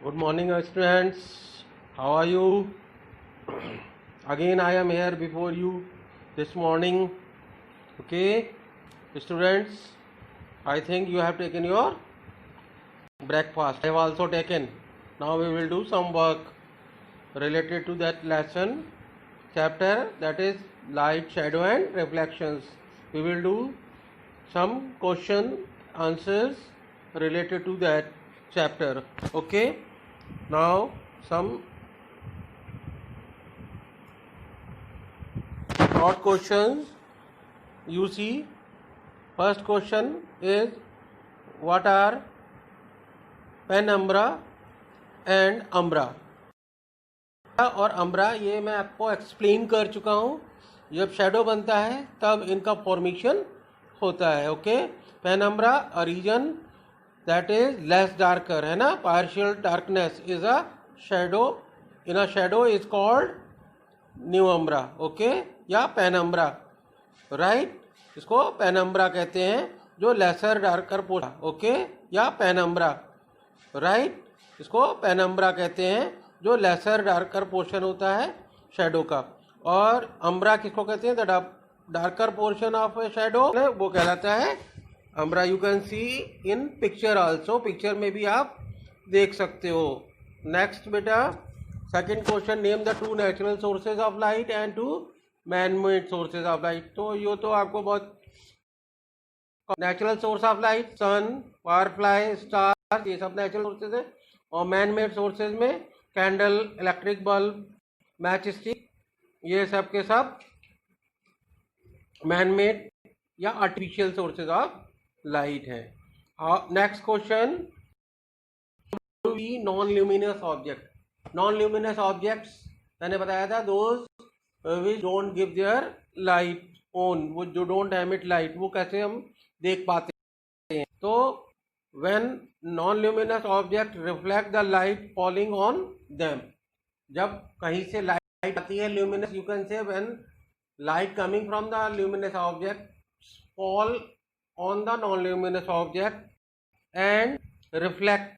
Good morning, students. How are you? Again, I am here before you this morning. Okay, students, I think you have taken your breakfast. I have also taken. Now we will do some work related to that lesson, chapter that is light, shadow, and reflections. We will do some question answers related to that chapter. Okay, now some short questions. You see, first question is what are penumbra and umbra? और umbra ये मैं आपको explain कर चुका हूँ. जब shadow बनता है तब इनका फॉर्मेशन होता है. Okay, penumbra a region that is less darker है ना, partial darkness is a shadow. In a shadow is called penumbra. Okay, या पेनम्ब्रा, राइट. इसको पेनम्ब्रा कहते हैं जो लेसर डार्कर पोर्शन. ओके, या पेनम्ब्रा, राइट. इसको पेनम्ब्रा कहते हैं जो लेसर डार्कर पोर्शन होता है शेडो का. और अम्ब्रा किसको कहते हैं? The darker portion of a shadow, वो कहलाता है umbra. You can see in picture also, picture में भी आप देख सकते हो. नेक्स्ट बेटा, second question, name the two natural sources of light and two man made sources of light. तो ये तो आपको बहुत, natural source of light sun, firefly, star, ये सब नेचुरल सोर्सेज है. और मैन मेड सोर्सेज में candle, electric bulb, match stick, ये सब के सब मैन मेड या आर्टिफिशियल सोर्सेज ऑफ लाइट है. Next question, non luminous object. Non luminous objects मैंने बताया था, those which don't give their light on, वो जो डोंट एमिट लाइट, वो कैसे हम देख पाते हैं? तो when non-luminous object reflect the light falling on them, जब कहीं से लाइट आती है luminous, you can say when light coming from the luminous object fall on the non-luminous object and reflect,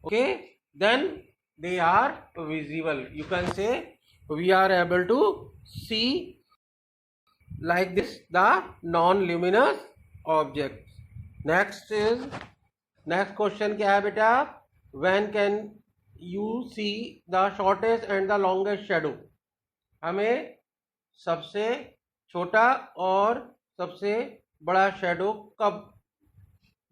okay, then they are visible. You can say we are able to see like this the non-luminous object. Next question क्या है बेटा? When can you see the shortest and the longest shadow. हमें सबसे छोटा और सबसे बड़ा shadow कब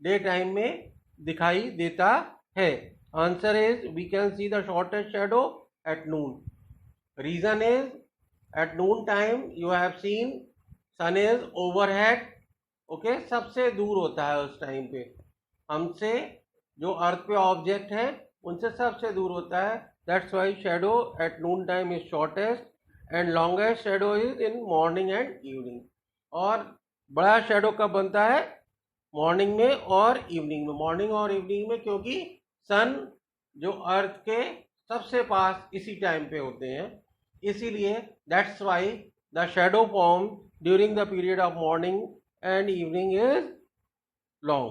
डे टाइम में दिखाई देता है? Answer is we can see the shortest shadow at noon. Reason is at noon time you have seen sun is overhead. Okay, सबसे दूर होता है उस टाइम पे हमसे, जो अर्थ पे ऑब्जेक्ट है उनसे सबसे दूर होता है. That's Y shadow at noon time is shortest and longest shadow is in morning and evening. और बड़ा शेडो कब बनता है? मॉर्निंग में और इवनिंग में. मॉर्निंग और इवनिंग में, क्योंकि सन जो अर्थ के सबसे पास इसी टाइम पे होते हैं, इसीलिए that's why the shadow form during the period of morning and evening is long,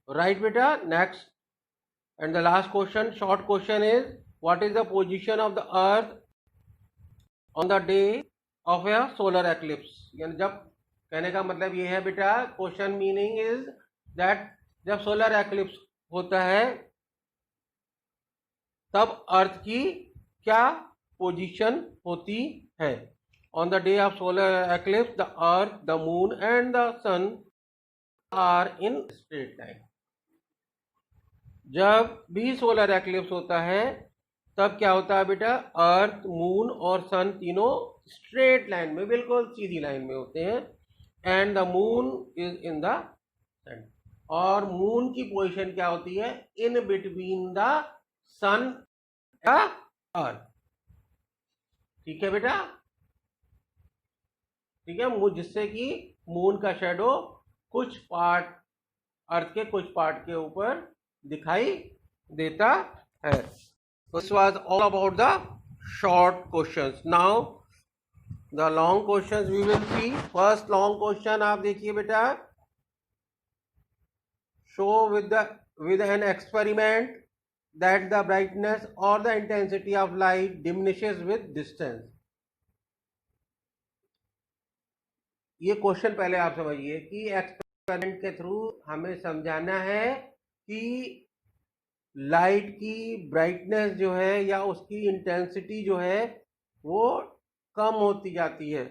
right beta. Next and the last question, short question is what is the position of the earth on the day of a solar eclipse. यानी जब, कहने का मतलब ये है बेटा, question meaning is that जब solar eclipse होता है तब अर्थ की क्या पोजीशन होती है? On the day of solar eclipse, the earth, the moon and the sun are in straight line. जब भी सोलर एक्लिप्स होता है तब क्या होता है बेटा? अर्थ, मून और सन तीनों स्ट्रेट लाइन में, बिल्कुल सीधी लाइन में होते हैं. And the moon is in the centre. और मून की पोजीशन क्या होती है? In between the sun and earth. ठीक है बेटा, ठीक है. जिससे कि मून का शेडो कुछ पार्ट, अर्थ के कुछ पार्ट के ऊपर दिखाई देता है. This was all about the short questions. Now the long questions we will see. First long question आप देखिए बेटा, show with an experiment that the brightness or the intensity of light diminishes with distance. ये question पहले आप समझिए कि experiment के through हमें समझाना है कि लाइट की ब्राइटनेस जो है या उसकी इंटेंसिटी जो है वो कम होती जाती है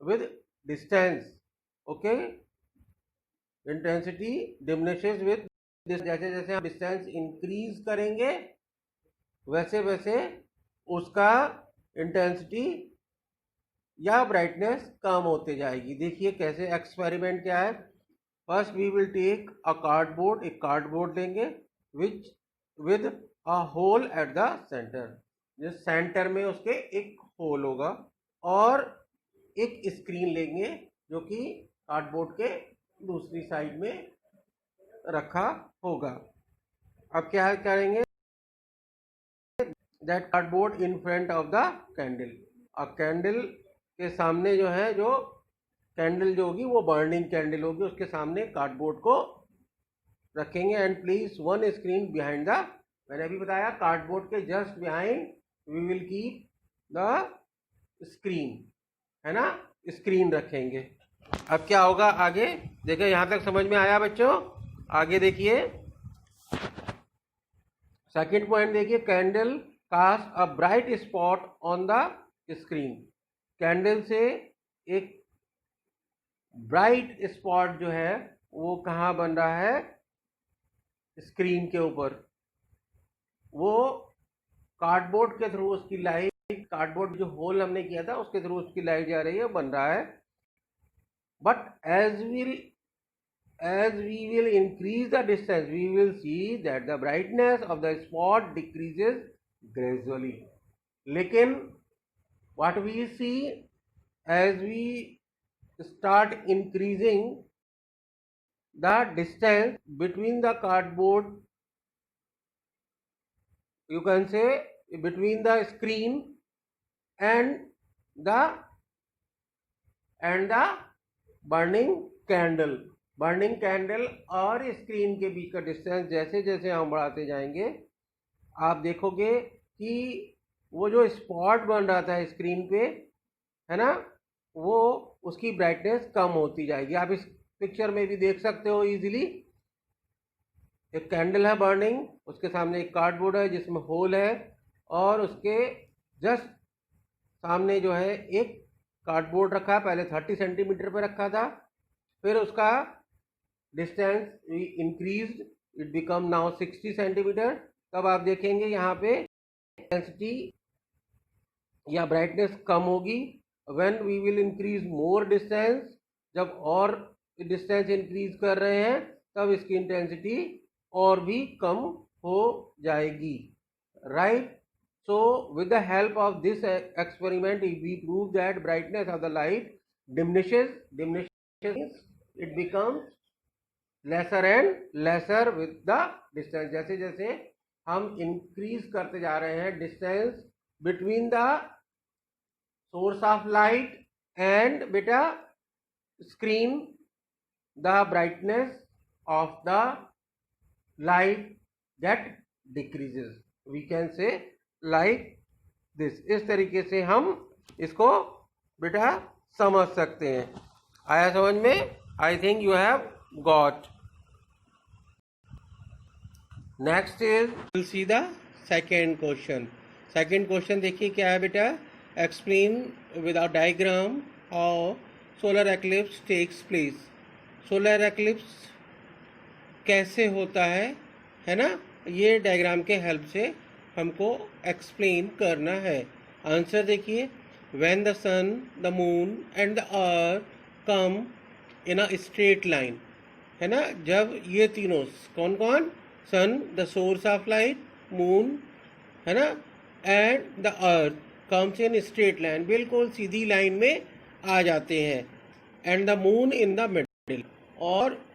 with distance. Okay, intensity diminishes with, जैसे जैसे हम डिस्टेंस इंक्रीज करेंगे वैसे वैसे उसका इंटेंसिटी या ब्राइटनेस कम होते जाएगी. देखिए कैसे एक्सपेरिमेंट क्या है. First we will take a cardboard, एक कार्डबोर्ड लेंगे which with a hole at the centre. जिस सेंटर में उसके एक होल होगा, और एक स्क्रीन लेंगे जो कि कार्डबोर्ड के दूसरी साइड में रखा होगा. अब क्या करेंगे, that cardboard in front of the candle. अब कैंडल के सामने जो है, जो कैंडल जो होगी वो बर्निंग कैंडल होगी, उसके सामने कार्डबोर्ड को रखेंगे. And please one screen behind the, मैंने अभी बताया कार्डबोर्ड के just behind we will keep the screen, है ना, स्क्रीन रखेंगे. अब क्या होगा आगे देखिए, यहां तक समझ में आया बच्चों. आगे देखिए सेकंड पॉइंट देखिए, candle cast a bright spot on the screen. Candle से एक ब्राइट स्पॉट जो है वो कहाँ बन रहा है, स्क्रीन के ऊपर. वो कार्डबोर्ड के थ्रू उसकी लाइट, कार्डबोर्ड जो होल हमने किया था उसके थ्रू उसकी लाइट जा रही है, बन रहा है. But as we will increase the distance, we will see that the brightness of the spot decreases gradually. लेकिन what we see, as we start increasing the distance between the cardboard, you can say between the screen and the burning candle और screen के बीच का distance जैसे जैसे हम बढ़ाते जाएंगे, आप देखोगे कि वो जो स्पॉट बन रहा था स्क्रीन पे, है ना, वो उसकी ब्राइटनेस कम होती जाएगी. आप इस पिक्चर में भी देख सकते हो इजीली. एक कैंडल है बर्निंग, उसके सामने एक कार्डबोर्ड है जिसमें होल है, और उसके जस्ट सामने जो है एक कार्डबोर्ड रखा है. पहले 30 सेंटीमीटर पर रखा था, फिर उसका distance increased, it become now 60 centimetre. तब आप देखेंगे यहाँ पे इंटेंसिटी या ब्राइटनेस कम होगी. When we will increase more distance, जब और डिस्टेंस इंक्रीज कर रहे हैं तब इसकी इंटेंसिटी और भी कम हो जाएगी. Right. So with the help of this experiment we prove that brightness of the light diminishes, it becomes lesser and lesser with the distance. जैसे जैसे हम increase करते जा रहे हैं distance between the source of light and beta screen, the brightness of the light that decreases. We can say like this. इस तरीके से हम इसको बेटा समझ सकते हैं. आया समझ में? I think you have got. Next is will see the second question. Second question देखिए क्या है बेटा. Explain without diagram how solar eclipse takes place. Solar eclipse कैसे होता है ना, ये डायग्राम के हेल्प से हमको एक्सप्लेन करना है. आंसर देखिए, when the sun, the moon and the earth come in a straight line, है ना, जब ये तीनों कौन कौन, sun the source of light, moon, है ना, and the earth comes in straight line, बिल्कुल सीधी लाइन में आ जाते हैं. And the moon in the middle, और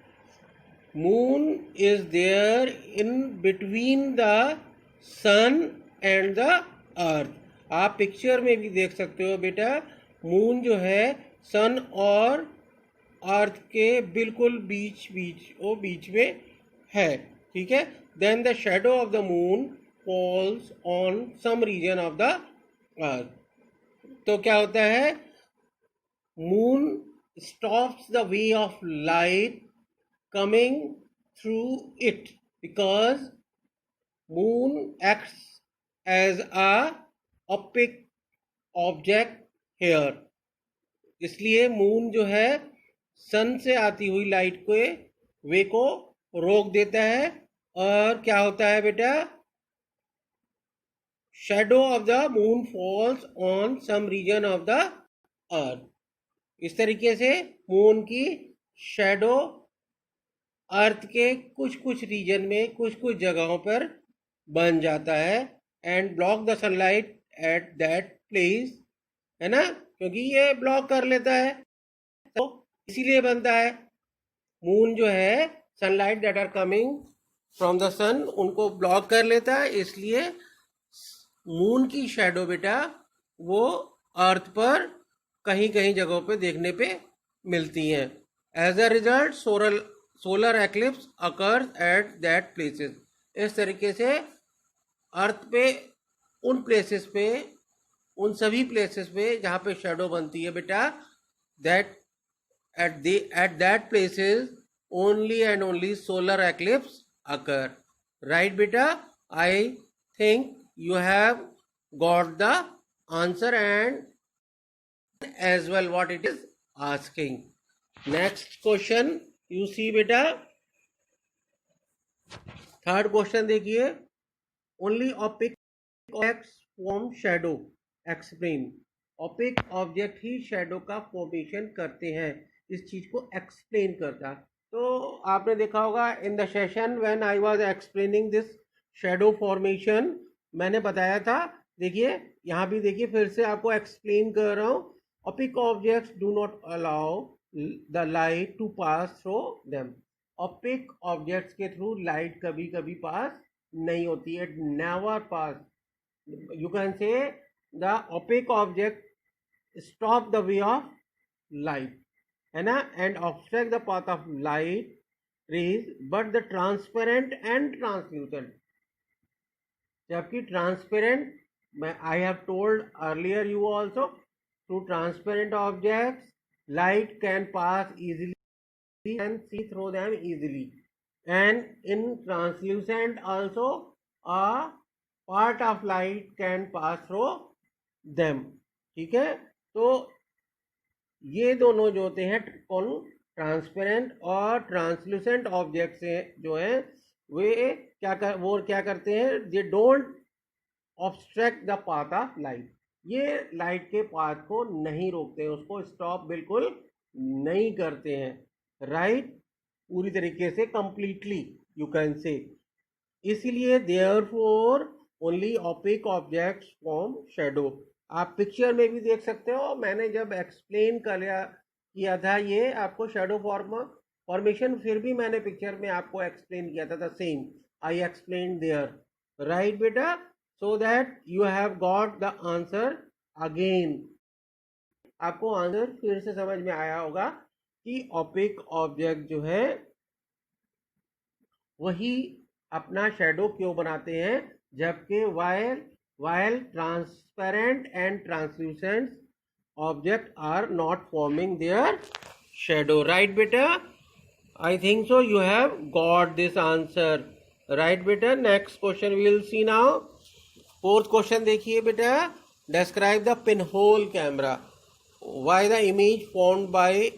moon is there in between the sun and the earth. आप पिक्चर में भी देख सकते हो बेटा, मून जो है सन और अर्थ के बिल्कुल बीच में है. ठीक है. Then the shadow of the moon falls on some region of the earth. तो क्या होता है, moon stops the way of light coming through it because moon acts as a opaque object here. इसलिए मून जो है सन से आती हुई लाइट के वे को रोक देता है, और क्या होता है बेटा, shadow of the moon falls on some region of the earth. इस तरीके से मून की शैडो अर्थ के कुछ कुछ रीजन में, कुछ कुछ जगहों पर बन जाता है, and block the sunlight at that place, है ना, क्योंकि ये ब्लॉक कर लेता है, तो इसीलिए बनता है. मून जो है sunlight that are coming from the sun उनको ब्लॉक कर लेता है, इसलिए मून की शैडो बेटा वो अर्थ पर कहीं कहीं जगहों पे देखने पे मिलती हैं. As a result solar eclipse occurs at that places. इस तरीके से अर्थ पे उन प्लेसेस पे, उन सभी प्लेसेस पे जहाँ पे शैडो बनती है बेटा, that at that places only and only solar eclipse occur. Right बेटा, I think you have got the answer and as well what it is asking. Next question you see beta, third question देखिए, only opaque objects form shadow. Explain. opaque object ही shadow का formation करते हैं, इस चीज को explain करता. तो आपने देखा होगा in the session when I was explaining this shadow formation, मैंने बताया था. देखिए यहाँ भी देखिए, फिर से आपको एक्सप्लेन कर रहा हूँ. opaque objects do not allow the light to pass through them. opaque objects के थ्रू लाइट कभी कभी पास नहीं होती है, never pass. You can say the opaque object stop the way of light, है ना, and obstruct the path of light rays, but the transparent and translucent, जबकि transparent, मैं I have told earlier you also, through transparent objects light can pass easily and see through them easily, and in translucent also a part of light can pass through them. ठीक है, तो ये दोनों जो होते हैं कौन, ट्रांसपेरेंट और ट्रांसल्यूसेंट ऑब्जेक्ट से जो है वे क्या करते हैं, they don't obstruct the path of light. ये लाइट के पाथ को नहीं रोकते हैं, उसको स्टॉप बिल्कुल नहीं करते हैं. राइट, पूरी तरीके से कंप्लीटली यू कैन से. इसीलिए therefore only opaque objects form shadow. आप पिक्चर में भी देख सकते हो, मैंने जब एक्सप्लेन किया था ये आपको शैडो फॉर्मेशन, फिर भी मैंने पिक्चर में आपको एक्सप्लेन किया था, the same I explain there. Right बेटा, so that you have got the answer again. आपको आंसर फिर से समझ में आया होगा कि ओपेक ऑब्जेक्ट जो है वही अपना शैडो क्यों बनाते हैं, जबकि while transparent and translucent objects are not forming their shadow. Right beta, I think so you have got this answer. Right beta, next question we will see now. Fourth question देखिए बेटा, describe the pinhole camera. Why the image formed by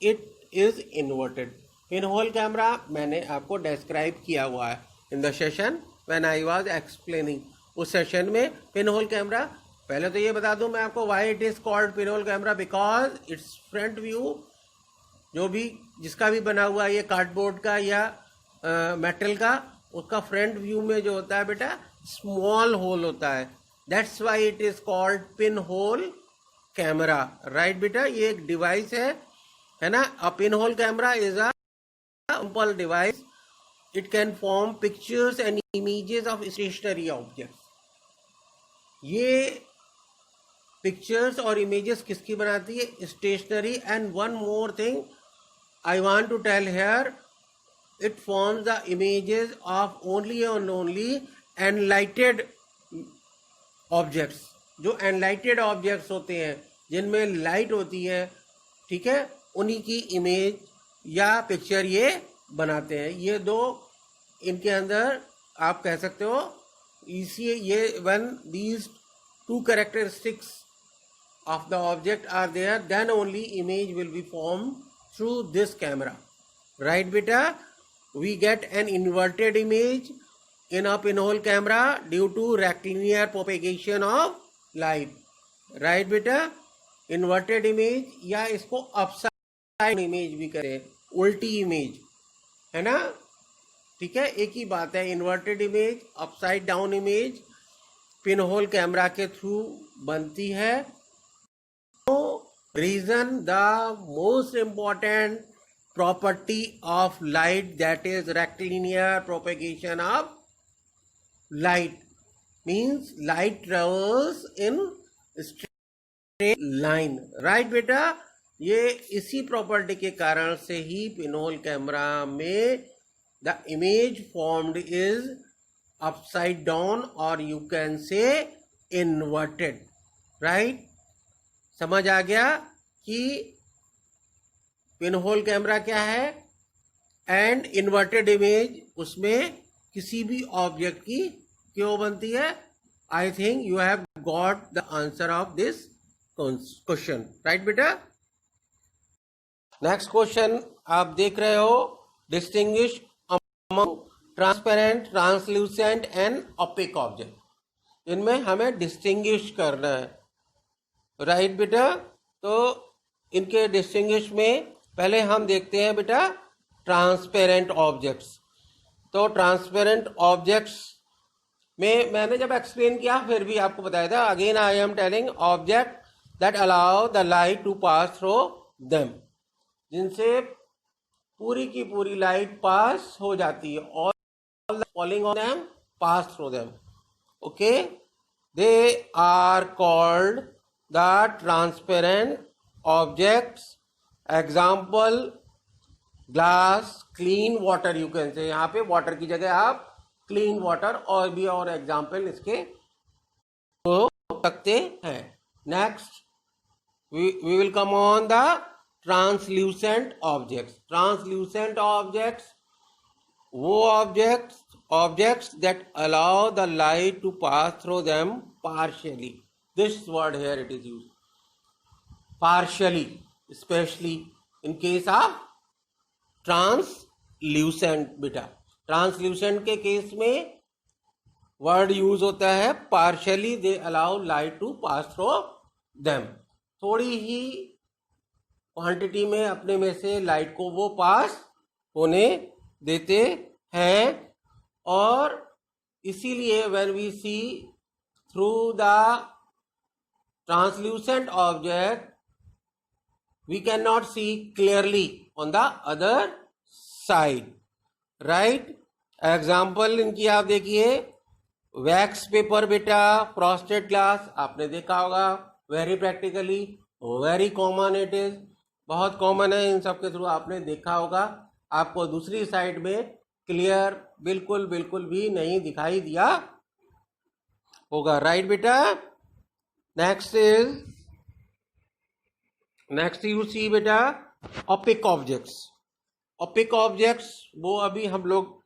it is inverted. Pinhole camera मैंने आपको describe किया हुआ है in the session when I was explaining. उस session में pinhole camera, पहले तो ये बता दूं मैं आपको, Y it is called pinhole camera, because it's front view जो भी जिसका भी बना हुआ है, ये कार्डबोर्ड का या मेटल का, उसका फ्रंट व्यू में जो होता है बेटा स्मॉल होल होता है. That's why it is called pinhole camera. Right बेटा, ये एक डिवाइस है ना. A pinhole camera is a simple device. It can form pictures and images of stationary objects. ये पिक्चर्स और इमेजेस किसकी बनाती है, stationary. And one more thing I want to tell here, it forms the images of only and only enlightened objects, जो enlightened objects होते हैं जिनमें light होती है, ठीक है, उन्हीं की इमेज या पिक्चर ये बनाते हैं। ये दो इनके अंदर आप कह सकते हो, इसी ये one these two characteristics of the object are there, then only image will be formed through this camera. Right beta? We get an inverted image in a pinhole camera due to rectilinear propagation of light. Right beta? Inverted image या इसको upside image भी करें, उल्टी image है ना, ठीक है, एक ही बात है। Inverted image, upside down image pinhole camera के थ्रू बनती है। Reason, the most important property of light, that is rectilinear propagation of light, means light travels in straight line. Right बेटा? ये इसी प्रॉपर्टी के कारण से ही पिनहोल कैमरा में the image formed is upside down or you can say inverted. Right? समझ आ गया कि पिनहोल कैमरा क्या है एंड इन्वर्टेड इमेज उसमें किसी भी ऑब्जेक्ट की क्यों बनती है। आई think you have got the answer of this question, right बेटा। नेक्स्ट क्वेश्चन आप देख रहे हो, distinguish among transparent, translucent and opaque object. इनमें हमें डिस्टिंग्विश करना है, राइट बेटा। तो इनके डिस्टिंग्विश में पहले हम देखते हैं बेटा ट्रांसपेरेंट ऑब्जेक्ट्स। तो ट्रांसपेरेंट ऑब्जेक्ट्स में मैंने जब एक्सप्लेन किया फिर भी आपको बताया था, again I am telling, object that allow the light to pass through them, जिनसे पूरी की पूरी लाइट पास हो जाती है, all falling on them pass through them, okay, they are called the transparent objects. Example, glass, clean water you can say, यहाँ पे water की जगह आप clean water और भी और example इसके हो सकते हैं। Next we will come on the translucent objects. Translucent objects वो objects that allow the light to pass through them partially. This word here it is used, partially, especially in case of translucent बेटा। Translucent के case में word use होता है partially, they allow light to pass through them। थोड़ी ही quantity में अपने में से लाइट को वो पास होने देते हैं, और इसीलिए when we see through the translucent object we cannot see clearly on the other side, right? Example इनकी आप देखिए, वैक्स पेपर बेटा, फ्रॉस्टेड ग्लास आपने देखा होगा, very practically, very common, it is बहुत कॉमन है, इन सब के थ्रू आपने देखा होगा। आपको दूसरी साइड में क्लियर बिल्कुल बिल्कुल भी नहीं दिखाई दिया होगा, राइट बेटा। नेक्स्ट यू सी बेटा ओपेक ऑब्जेक्ट्स। ओपेक ऑब्जेक्ट्स वो अभी हम लोग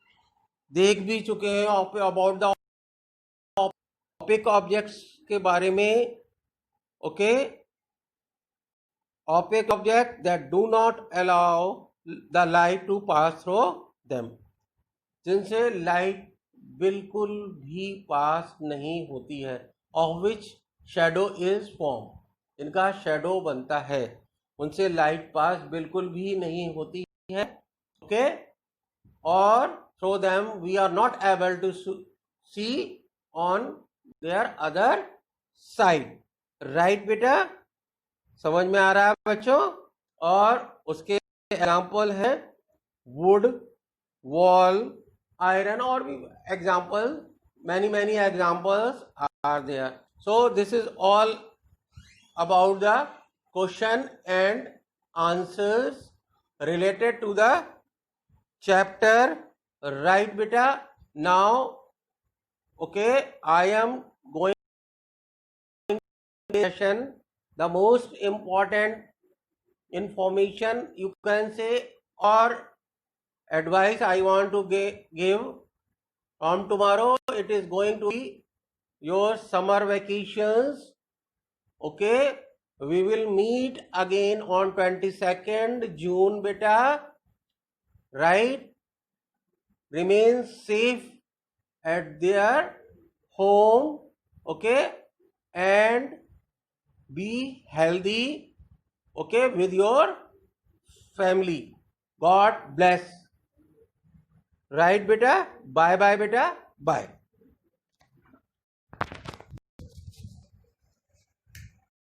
देख भी चुके हैं अबाउट द ओपेक ऑब्जेक्ट्स के बारे में, okay. Opaque object that do not allow the light to pass through them, जिनसे लाइट बिल्कुल भी पास नहीं होती है, of which shadow is form, इनका शैडो बनता है, उनसे लाइट पास बिल्कुल भी नहीं होती है, ओके। और through them we are not able to see on their other side, right बेटा। समझ में आ रहा है बच्चों। और उसके एग्जाम्पल है वुड, वॉल, आयरन, और भी example, many examples are there. So this is all about the question and answers related to the chapter, right beta। Now Okay, I am going session. The most important information you can say or advice I want to give from tomorrow, it is going to be your summer vacations. Okay, we will meet again on 22nd June, beta, right? Remain safe at their home, okay, and be healthy, okay, with your family. God bless. Right, beta? Bye bye, beta. Bye.